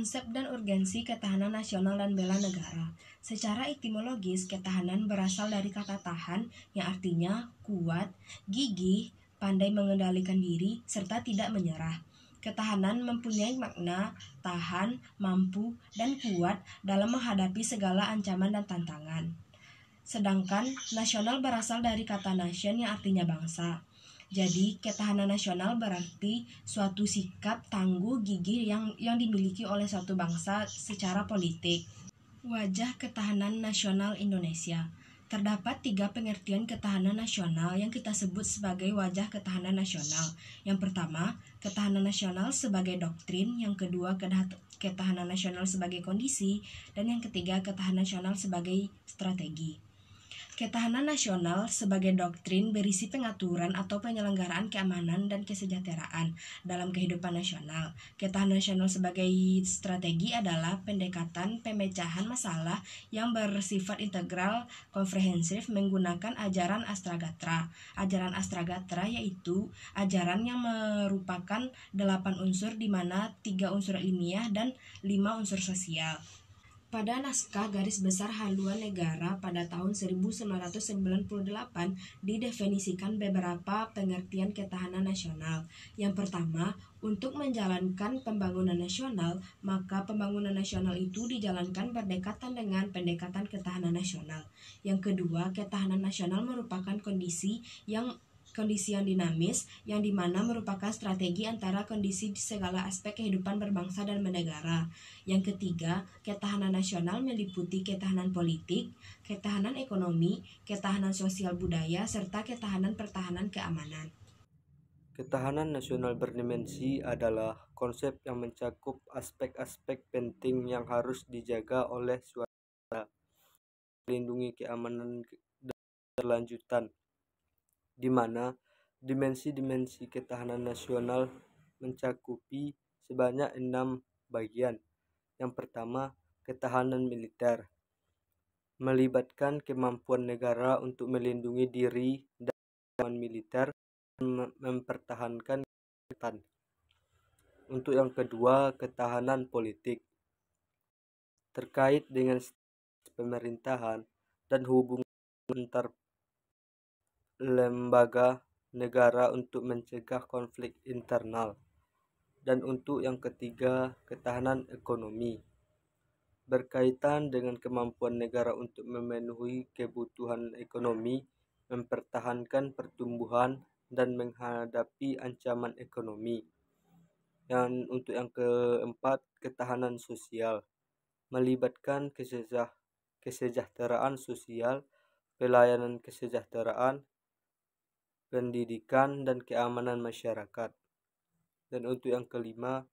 Konsep dan urgensi ketahanan nasional dan bela negara. Secara etimologis, ketahanan berasal dari kata tahan yang artinya kuat, gigih, pandai mengendalikan diri, serta tidak menyerah. Ketahanan mempunyai makna tahan, mampu, dan kuat dalam menghadapi segala ancaman dan tantangan. Sedangkan nasional berasal dari kata nation yang artinya bangsa. Jadi, ketahanan nasional berarti suatu sikap tangguh gigih yang dimiliki oleh suatu bangsa secara politik. Wajah ketahanan nasional Indonesia. Terdapat 3 pengertian ketahanan nasional yang kita sebut sebagai wajah ketahanan nasional. Yang pertama, ketahanan nasional sebagai doktrin. Yang kedua, ketahanan nasional sebagai kondisi. Dan yang ketiga, ketahanan nasional sebagai strategi. Ketahanan nasional sebagai doktrin berisi pengaturan atau penyelenggaraan keamanan dan kesejahteraan dalam kehidupan nasional. Ketahanan nasional sebagai strategi adalah pendekatan pemecahan masalah yang bersifat integral komprehensif menggunakan ajaran Astragatra. Ajaran Astragatra yaitu ajaran yang merupakan 8 unsur di mana 3 unsur ilmiah dan 5 unsur sosial. Pada naskah Garis Besar Haluan Negara pada tahun 1998 didefinisikan beberapa pengertian ketahanan nasional. Yang pertama, untuk menjalankan pembangunan nasional, maka pembangunan nasional itu dijalankan berdekatan dengan pendekatan ketahanan nasional. Yang kedua, ketahanan nasional merupakan kondisi yang dinamis, yang dimana merupakan strategi antara kondisi di segala aspek kehidupan berbangsa dan bernegara. Yang ketiga, ketahanan nasional meliputi ketahanan politik, ketahanan ekonomi, ketahanan sosial budaya, serta ketahanan pertahanan keamanan. Ketahanan nasional berdimensi adalah konsep yang mencakup aspek-aspek penting yang harus dijaga oleh suatu negara, melindungi keamanan dan keberlanjutan, di mana dimensi-dimensi ketahanan nasional mencakupi sebanyak 6 bagian. Yang pertama, ketahanan militer, melibatkan kemampuan negara untuk melindungi diri dan keamanan militer dan mempertahankan kedaulatan. Untuk yang kedua, ketahanan politik, terkait dengan pemerintahan dan hubungan antar lembaga negara untuk mencegah konflik internal. Dan untuk yang ketiga, ketahanan ekonomi, berkaitan dengan kemampuan negara untuk memenuhi kebutuhan ekonomi, mempertahankan pertumbuhan, dan menghadapi ancaman ekonomi. Dan untuk yang keempat, ketahanan sosial, melibatkan kesejahteraan sosial, pelayanan kesejahteraan, pendidikan, dan keamanan masyarakat. Dan untuk yang kelima,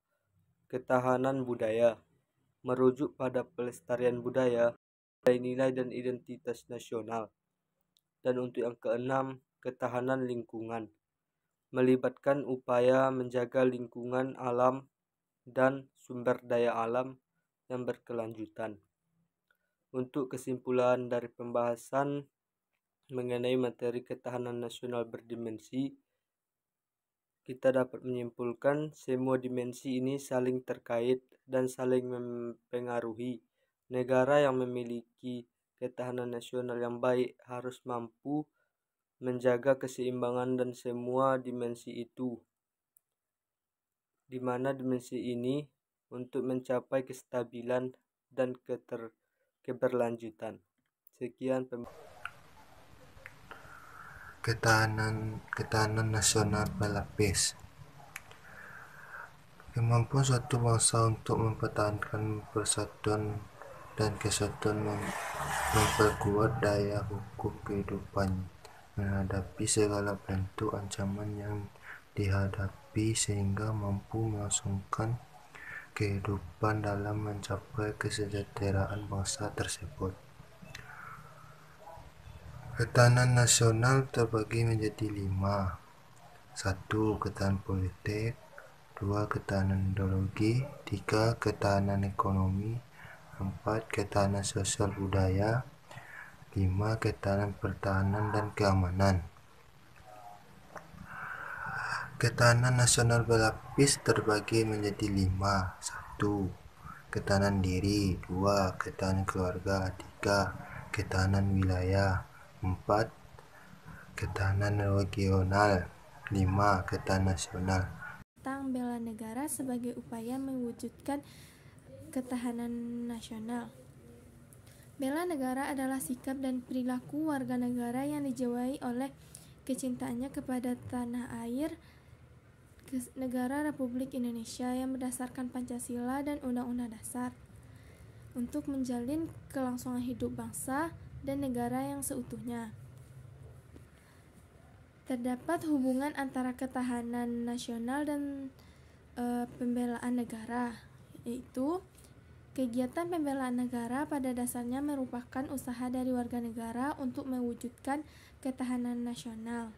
ketahanan budaya, merujuk pada pelestarian budaya, nilai-nilai dan identitas nasional. Dan untuk yang keenam, ketahanan lingkungan, melibatkan upaya menjaga lingkungan alam dan sumber daya alam yang berkelanjutan. Untuk kesimpulan dari pembahasan mengenai materi ketahanan nasional berdimensi, kita dapat menyimpulkan semua dimensi ini saling terkait dan saling mempengaruhi. Negara yang memiliki ketahanan nasional yang baik harus mampu menjaga keseimbangan dan semua dimensi itu, di mana dimensi ini untuk mencapai kestabilan dan keberlanjutan. Sekian Ketahanan nasional berlapis. Kemampuan suatu bangsa untuk mempertahankan persatuan dan kesatuan, memperkuat daya hukum kehidupan, menghadapi segala bentuk ancaman yang dihadapi sehingga mampu melangsungkan kehidupan dalam mencapai kesejahteraan bangsa tersebut. Ketahanan nasional terbagi menjadi 5. 1. Ketahanan politik. 2. Ketahanan ideologi. 3. Ketahanan ekonomi. 4. Ketahanan sosial budaya. 5. Ketahanan pertahanan dan keamanan. Ketahanan nasional berlapis terbagi menjadi 5. 1. ketahanan diri. 2. Ketahanan keluarga. 3. Ketahanan wilayah. 4. Ketahanan regional. 5. Ketahanan nasional. Tentang bela negara sebagai upaya mewujudkan ketahanan nasional. Bela negara adalah sikap dan perilaku warga negara yang dijiwai oleh kecintaannya kepada tanah air negara Republik Indonesia yang berdasarkan Pancasila dan Undang-Undang Dasar, untuk menjalin kelangsungan hidup bangsa dan negara yang seutuhnya. Terdapat hubungan antara ketahanan nasional dan pembelaan negara, yaitu kegiatan pembelaan negara pada dasarnya merupakan usaha dari warga negara untuk mewujudkan ketahanan nasional.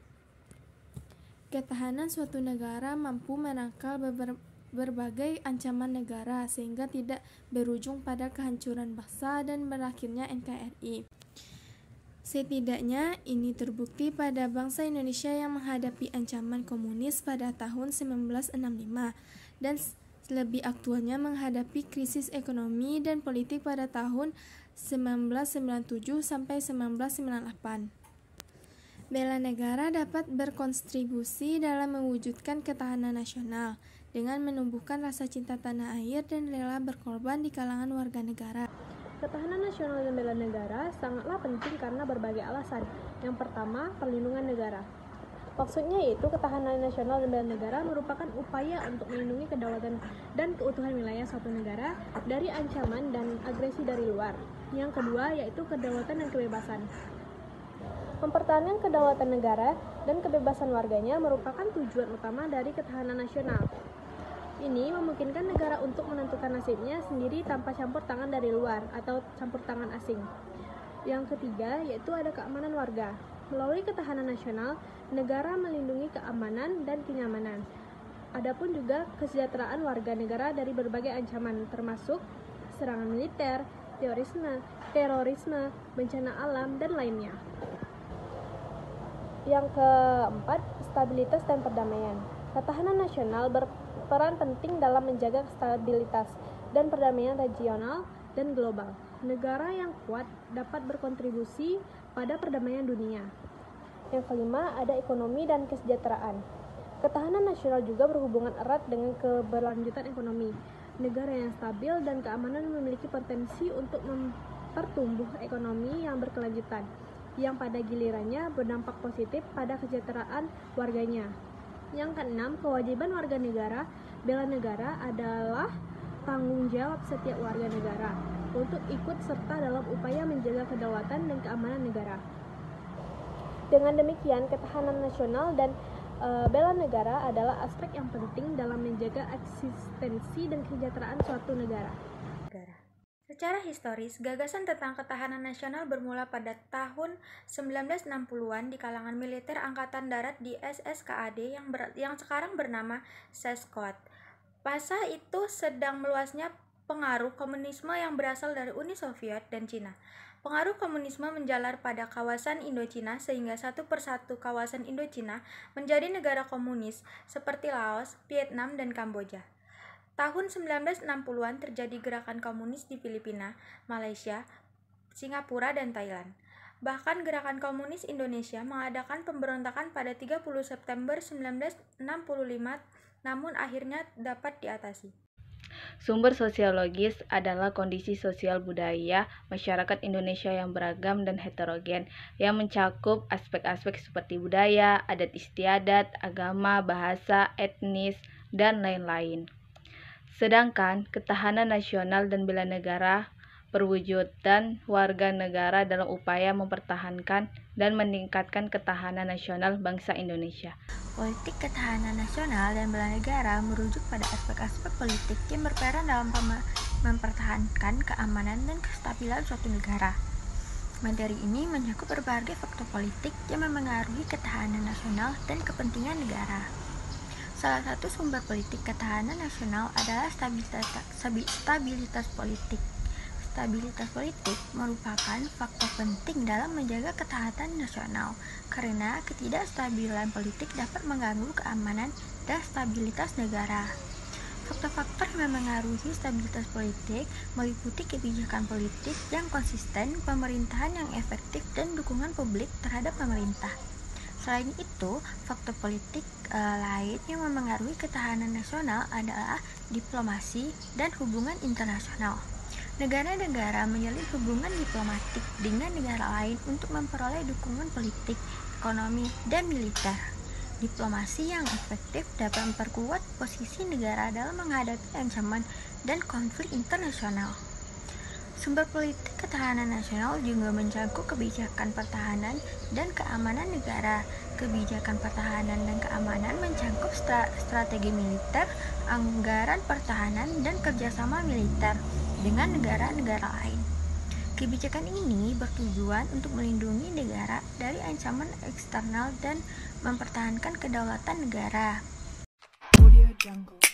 Ketahanan suatu negara mampu menangkal berbagai ancaman negara sehingga tidak berujung pada kehancuran bangsa dan berakhirnya NKRI. Setidaknya ini terbukti pada bangsa Indonesia yang menghadapi ancaman komunis pada tahun 1965 dan lebih aktualnya menghadapi krisis ekonomi dan politik pada tahun 1997 sampai 1998. Bela negara dapat berkontribusi dalam mewujudkan ketahanan nasional dengan menumbuhkan rasa cinta tanah air dan rela berkorban di kalangan warga negara. Ketahanan nasional dan bela negara sangatlah penting karena berbagai alasan. Yang pertama, perlindungan negara. Maksudnya yaitu ketahanan nasional dan bela negara merupakan upaya untuk melindungi kedaulatan dan keutuhan wilayah suatu negara dari ancaman dan agresi dari luar. Yang kedua yaitu kedaulatan dan kebebasan. Mempertahankan kedaulatan negara dan kebebasan warganya merupakan tujuan utama dari ketahanan nasional. Ini memungkinkan negara untuk menentukan nasibnya sendiri tanpa campur tangan dari luar atau campur tangan asing. Yang ketiga yaitu ada keamanan warga. Melalui ketahanan nasional, negara melindungi keamanan dan kenyamanan. Adapun juga kesejahteraan warga negara dari berbagai ancaman termasuk serangan militer, terorisme, bencana alam, dan lainnya. Yang keempat, stabilitas dan perdamaian. Ketahanan nasional berperan penting dalam menjaga stabilitas dan perdamaian regional dan global. Negara yang kuat dapat berkontribusi pada perdamaian dunia. Yang kelima, ada ekonomi dan kesejahteraan. Ketahanan nasional juga berhubungan erat dengan keberlanjutan ekonomi. Negara yang stabil dan keamanan memiliki potensi untuk mempertumbuh ekonomi yang berkelanjutan, yang pada gilirannya berdampak positif pada kesejahteraan warganya. Yang keenam, kewajiban warga negara. Bela negara adalah tanggung jawab setiap warga negara untuk ikut serta dalam upaya menjaga kedaulatan dan keamanan negara. Dengan demikian, ketahanan nasional dan bela negara adalah aspek yang penting dalam menjaga eksistensi dan kesejahteraan suatu negara. Secara historis, gagasan tentang ketahanan nasional bermula pada tahun 1960-an di kalangan militer Angkatan Darat di SSKAD yang sekarang bernama Seskot. Masa itu sedang meluasnya pengaruh komunisme yang berasal dari Uni Soviet dan Cina. Pengaruh komunisme menjalar pada kawasan Indochina sehingga satu persatu kawasan Indochina menjadi negara komunis seperti Laos, Vietnam, dan Kamboja. Tahun 1960-an terjadi gerakan komunis di Filipina, Malaysia, Singapura, dan Thailand. Bahkan gerakan komunis Indonesia mengadakan pemberontakan pada 30 September 1965, namun akhirnya dapat diatasi. Sumber sosiologis adalah kondisi sosial budaya masyarakat Indonesia yang beragam dan heterogen, yang mencakup aspek-aspek seperti budaya, adat istiadat, agama, bahasa, etnis, dan lain-lain. Sedangkan ketahanan nasional dan bela negara perwujudan warga negara dalam upaya mempertahankan dan meningkatkan ketahanan nasional bangsa Indonesia. Politik ketahanan nasional dan bela negara merujuk pada aspek-aspek politik yang berperan dalam mempertahankan keamanan dan kestabilan suatu negara. Materi ini mencakup berbagai faktor politik yang memengaruhi ketahanan nasional dan kepentingan negara. Salah satu sumber politik ketahanan nasional adalah stabilitas politik. Stabilitas politik merupakan faktor penting dalam menjaga ketahanan nasional, karena ketidakstabilan politik dapat mengganggu keamanan dan stabilitas negara. Faktor-faktor yang memengaruhi stabilitas politik meliputi kebijakan politik yang konsisten, pemerintahan yang efektif, dan dukungan publik terhadap pemerintah. Selain itu, faktor politik lain yang memengaruhi ketahanan nasional adalah diplomasi dan hubungan internasional. Negara-negara menjalin hubungan diplomatik dengan negara lain untuk memperoleh dukungan politik, ekonomi, dan militer. Diplomasi yang efektif dapat memperkuat posisi negara dalam menghadapi ancaman dan konflik internasional. Sumber politik ketahanan nasional juga mencakup kebijakan pertahanan dan keamanan negara. Kebijakan pertahanan dan keamanan mencakup strategi militer, anggaran pertahanan, dan kerjasama militer dengan negara-negara lain. Kebijakan ini bertujuan untuk melindungi negara dari ancaman eksternal dan mempertahankan kedaulatan negara. Audio Jungle.